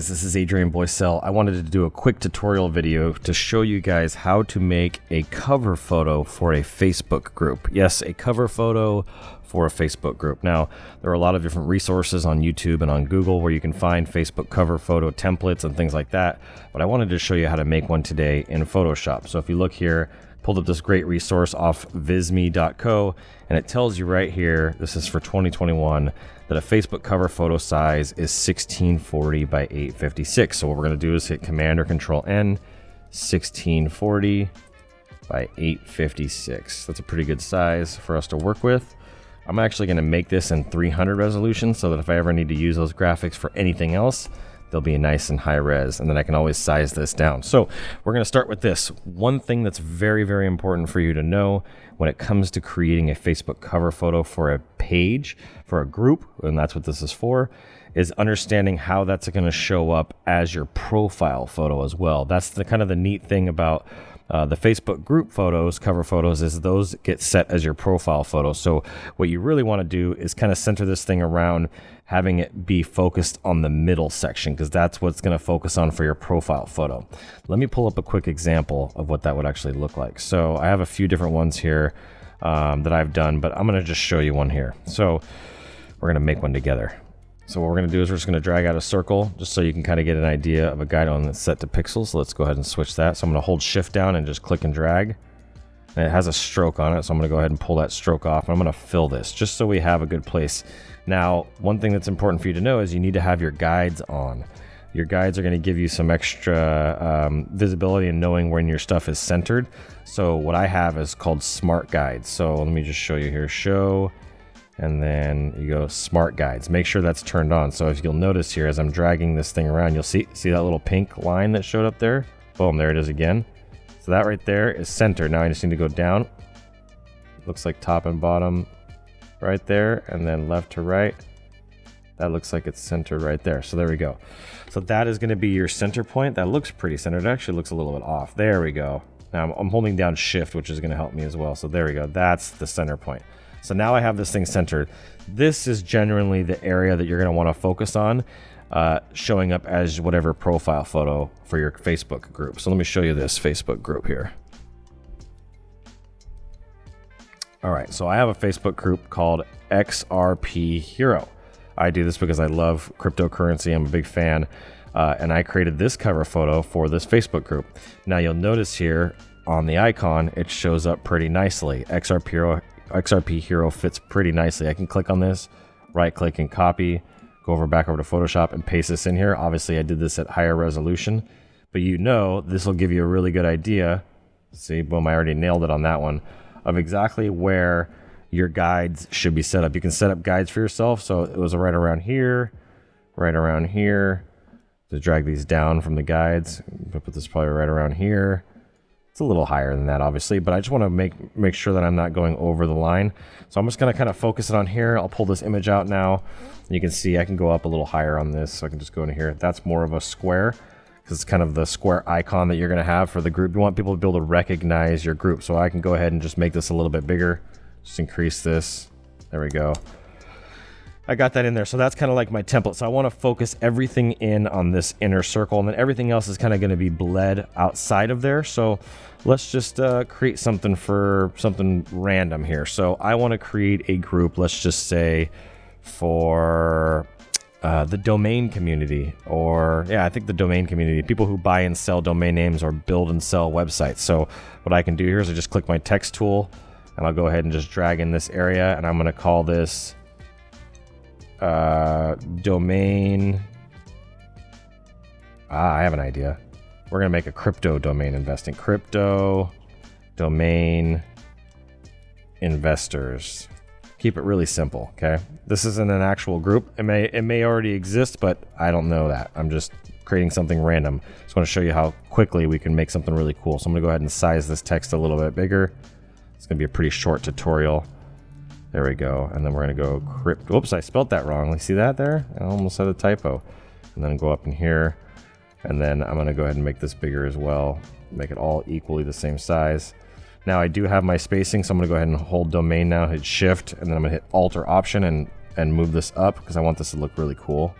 This is Adrian Boycell. I wanted to do a quick tutorial video to show you guys how to make a cover photo for a Facebook group. Yes, a cover photo for a Facebook group. Now, there are a lot of different resources on YouTube and on Google where you can find Facebook cover photo templates and things like that, but I wanted to show you how to make one today in Photoshop. So if you look here, pulled up this great resource off visme.co, and it tells you right here, this is for 2021, that a Facebook cover photo size is 1640 by 856. So what we're going to do is hit Command or Control N, 1640 by 856. That's a pretty good size for us to work with. I'm actually going to make this in 300 resolution so that if I ever need to use those graphics for anything else, they'll be nice and high res, and then I can always size this down. So we're going to start with this. One thing that's very, very important for you to know when it comes to creating a Facebook cover photo for a page, for a group, and that's what this is for, is understanding how that's going to show up as your profile photo as well. That's the kind of the neat thing about the Facebook group photos, cover photos, is those get set as your profile photo. So what you really want to do is kind of center this thing around having it be focused on the middle section, because that's what's going to focus on for your profile photo. Let me pull up a quick example of what that would actually look like. So I have a few different ones here that I've done, but I'm going to just show you one here. So we're going to make one together. So what we're going to do is we're just going to drag out a circle just so you can kind of get an idea of a guideline that's set to pixels. So let's go ahead and switch that. So I'm going to hold shift down and just click and drag. And it has a stroke on it, so I'm going to go ahead and pull that stroke off. And I'm going to fill this just so we have a good place. Now, one thing that's important for you to know is you need to have your guides on. Your guides are going to give you some extra visibility and knowing when your stuff is centered. So what I have is called Smart Guides. So let me just show you here. Show, and then you go Smart Guides. Make sure that's turned on. So if you'll notice here, as I'm dragging this thing around, you'll see that little pink line that showed up there? Boom, there it is again. So that right there is centered. Now I just need to go down. Looks like top and bottom right there, and then left to right. That looks like it's centered right there. So there we go. So that is going to be your center point. That looks pretty centered. It actually looks a little bit off. There we go. Now I'm holding down shift, which is going to help me as well. So there we go. That's the center point. So now I have this thing centered. This is generally the area that you're going to want to focus on, showing up as whatever profile photo for your Facebook group. So let me show you this Facebook group here. All right, so I have a Facebook group called XRP Hero. I do this because I love cryptocurrency. I'm a big fan, and I created this cover photo for this Facebook group. Now you'll notice here on the icon, it shows up pretty nicely. XRP Hero fits pretty nicely. I can click on this, right click and copy, go back over to Photoshop and paste this in here. Obviously I did this at higher resolution, but you know this will give you a really good idea. See, boom, I already nailed it on that one, of exactly where your guides should be set up. You can set up guides for yourself. So it was right around here, to drag these down from the guides. I'll put this probably right around here. It's a little higher than that, obviously, but I just want to make sure that I'm not going over the line. So I'm just going to kind of focus it on here. I'll pull this image out now. You can see I can go up a little higher on this. So I can just go into here. That's more of a square, because it's kind of the square icon that you're going to have for the group. You want people to be able to recognize your group. So I can go ahead and just make this a little bit bigger. Just increase this. There we go. I got that in there. So that's kind of like my template. So I want to focus everything in on this inner circle, and then everything else is kind of going to be bled outside of there. So let's just create something random here. So I want to create a group, let's just say for the domain community, or I think the domain community, people who buy and sell domain names or build and sell websites. So what I can do here is I just click my text tool, and I'll go ahead and just drag in this area, and I'm going to call this domain. I have an idea. We're going to make a crypto domain investing. Crypto domain investors. Keep it really simple, okay? This isn't an actual group. It may already exist, but I don't know that. I'm just creating something random. Just want to show you how quickly we can make something really cool. So I'm going to go ahead and size this text a little bit bigger. It's going to be a pretty short tutorial. There we go. And then we're going to go crypt. Whoops, I spelled that wrong. You see that there? I almost had a typo. And then go up in here. And then I'm going to go ahead and make this bigger as well. Make it all equally the same size. Now I do have my spacing, so I'm going to go ahead and hold domain now, hit shift, and then I'm going to hit alt or option and move this up because I want this to look really cool.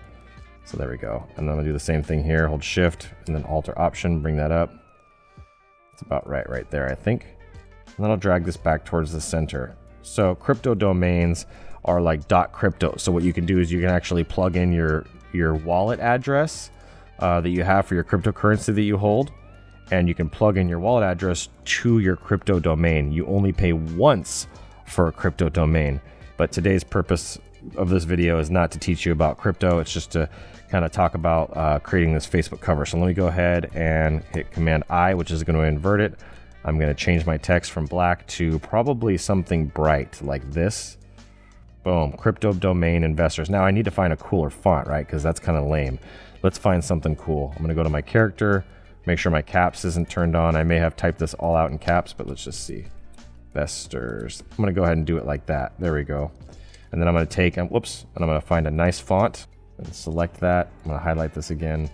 So there we go. And then I'm gonna do the same thing here. Hold Shift and then Alt or Option, bring that up. It's about right there, I think. And then I'll drag this back towards the center. So crypto domains are like .crypto. So what you can do is you can actually plug in your wallet address that you have for your cryptocurrency that you hold, and you can plug in your wallet address to your crypto domain. You only pay once for a crypto domain, but today's purpose of this video is not to teach you about crypto. It's just to kind of talk about creating this Facebook cover. So let me go ahead and hit Command I, which is going to invert it. I'm going to change my text from black to probably something bright like this. Boom, crypto domain investors. Now I need to find a cooler font, right? Because that's kind of lame. Let's find something cool. I'm going to go to my character, make sure my caps isn't turned on. I may have typed this all out in caps, but let's just see. Investors. I'm going to go ahead and do it like that. There we go. And then I'm going to take, whoops, and I'm going to find a nice font and select that. I'm going to highlight this again.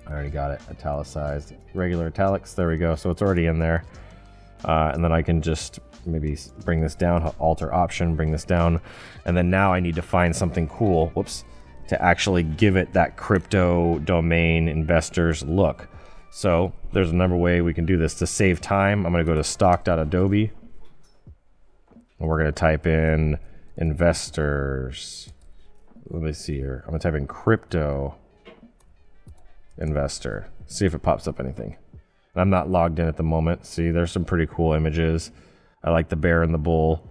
I already got it italicized, regular italics. There we go. So it's already in there. And then I can just maybe bring this down, Alt or Option, bring this down. And then now I need to find something cool, whoops, to actually give it that crypto domain investors look. So there's another way we can do this. To save time, I'm going to go to stock.adobe. And we're going to type in investors. Let me see here. I'm going to type in crypto investor. See if it pops up anything. And I'm not logged in at the moment. See, there's some pretty cool images. I like the bear and the bull.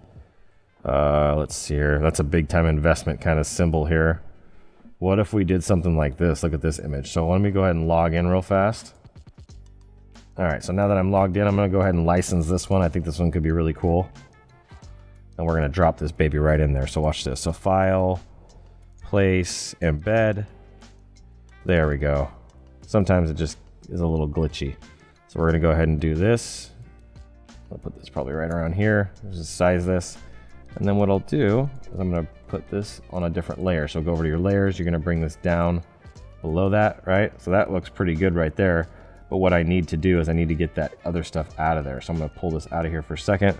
Let's see here. That's a big time investment kind of symbol here. What if we did something like this? Look at this image. So let me go ahead and log in real fast. All right, so now that I'm logged in, I'm going to go ahead and license this one. I think this one could be really cool. And we're going to drop this baby right in there. So watch this. So File, Place, Embed. There we go. Sometimes it just is a little glitchy. So we're going to go ahead and do this. I'll put this probably right around here. Just size this. And then what I'll do is I'm going to put this on a different layer. So go over to your layers. You're going to bring this down below that, right? So that looks pretty good right there. But what I need to do is I need to get that other stuff out of there. So I'm going to pull this out of here for a second.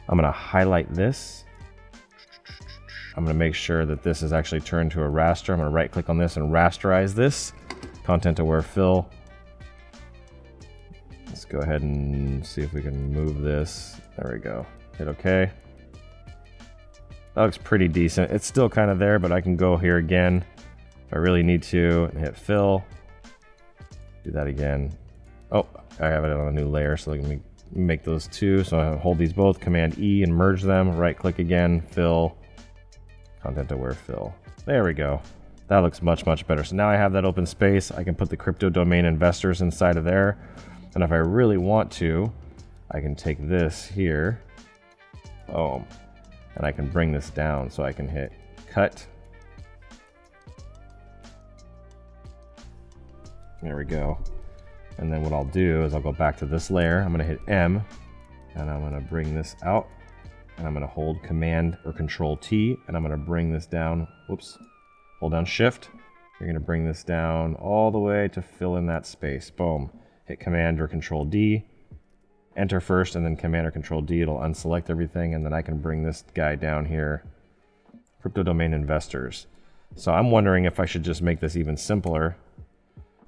I'm going to highlight this. I'm going to make sure that this is actually turned to a raster. I'm going to right click on this and rasterize this. Content aware fill. Let's go ahead and see if we can move this. There we go. Hit OK. That looks pretty decent. It's still kind of there, but I can go here again if I really need to and hit fill. Do that again. Oh, I have it on a new layer, so let me make those two. So I hold these both, Command E and merge them. Right click again, fill, content aware fill. There we go. That looks much, much better. So now I have that open space. I can put the crypto domain investors inside of there. And if I really want to, I can take this here. Boom. And I can bring this down. So I can hit cut. There we go. And then what I'll do is I'll go back to this layer. I'm going to hit M. And I'm going to bring this out. And I'm going to hold Command or Control T. And I'm going to bring this down. Whoops. Hold down Shift. You're going to bring this down all the way to fill in that space. Boom. Hit Command or Control D. Enter first and then Command or Control D. It'll unselect everything. And then I can bring this guy down here. Crypto domain investors. So I'm wondering if I should just make this even simpler.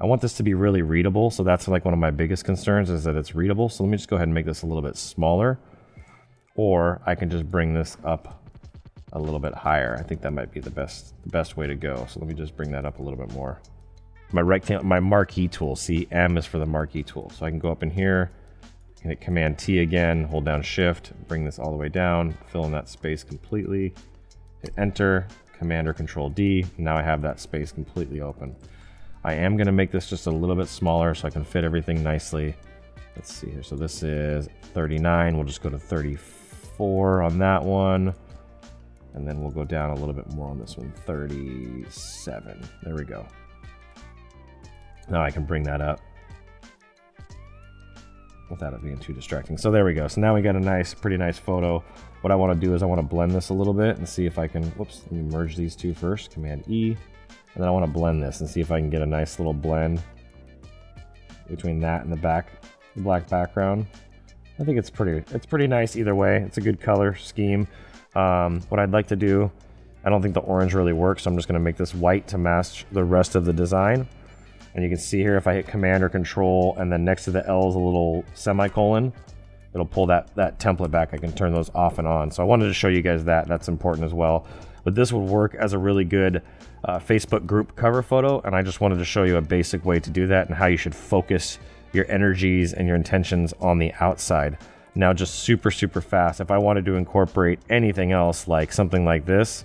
I want this to be really readable. So that's like one of my biggest concerns is that it's readable. So let me just go ahead and make this a little bit smaller. Or I can just bring this up a little bit higher. I think that might be the best way to go. So let me just bring that up a little bit more. My rectangle, my marquee tool, see, M is for the marquee tool. So I can go up in here, hit Command T again, hold down Shift, bring this all the way down, fill in that space completely, hit Enter, Command or Control D. Now I have that space completely open. I am going to make this just a little bit smaller so I can fit everything nicely. Let's see here. So this is 39. We'll just go to 34 on that one. And then we'll go down a little bit more on this one, 37. There we go. Now I can bring that up without it being too distracting. So there we go. So now we got a pretty nice photo. What I want to do is I want to blend this a little bit and see if I can, whoops, let me merge these two first, Command E. And then I want to blend this and see if I can get a nice little blend between that and the black background. I think it's pretty nice either way. It's a good color scheme. What I'd like to do I don't think the orange really works, so I'm just going to make this white to match the rest of the design. And you can see here, if I hit Command or Control, and then next to the L is a little semicolon, it'll pull that template back. I can turn those off and on. So I wanted to show you guys that. That's important as well. But this would work as a really good Facebook group cover photo, and I just wanted to show you a basic way to do that and how you should focus your energies and your intentions on the outside. Now, just super fast, if I wanted to incorporate anything else, like something like this,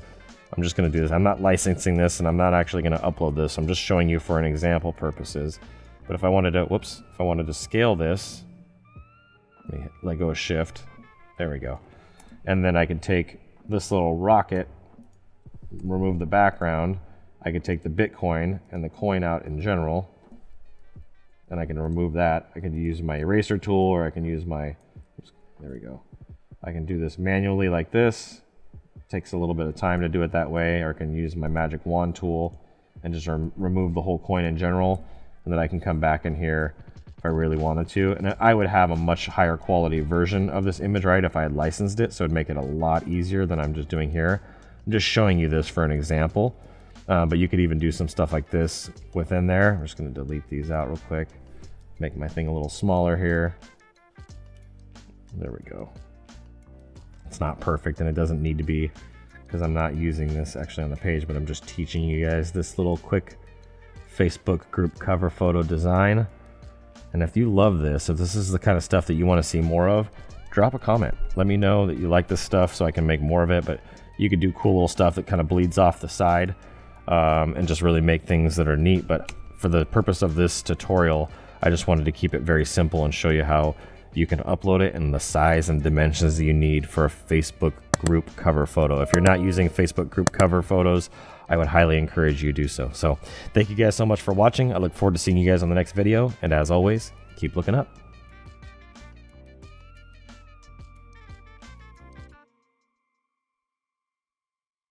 I'm just going to do this. I'm not licensing this, and I'm not actually going to upload this. I'm just showing you for an example purposes. But if I wanted to, if I wanted to scale this, let me let go of Shift. There we go. And then I could take this little rocket, remove the background. I could take the Bitcoin and the coin out in general, and I can remove that. I can use my eraser tool, or I can use my, there we go. I can do this manually like this. Takes a little bit of time to do it that way, or I can use my magic wand tool and just remove the whole coin in general, and then I can come back in here if I really wanted to. And I would have a much higher quality version of this image, right, if I had licensed it, so it'd make it a lot easier than I'm just doing here. I'm just showing you this for an example, but you could even do some stuff like this within there. I'm just going to delete these out real quick, make my thing a little smaller here. There we go. It's not perfect, and it doesn't need to be, because I'm not using this actually on the page, but I'm just teaching you guys this little quick Facebook group cover photo design. And if you love this, if this is the kind of stuff that you want to see more of, drop a comment. Let me know that you like this stuff so I can make more of it. But you could do cool little stuff that kind of bleeds off the side, and just really make things that are neat. But for the purpose of this tutorial, I just wanted to keep it very simple and show you how you can upload it in the size and dimensions that you need for a Facebook group cover photo. If you're not using Facebook group cover photos, I would highly encourage you to do so. So thank you guys so much for watching. I look forward to seeing you guys on the next video. And as always, keep looking up.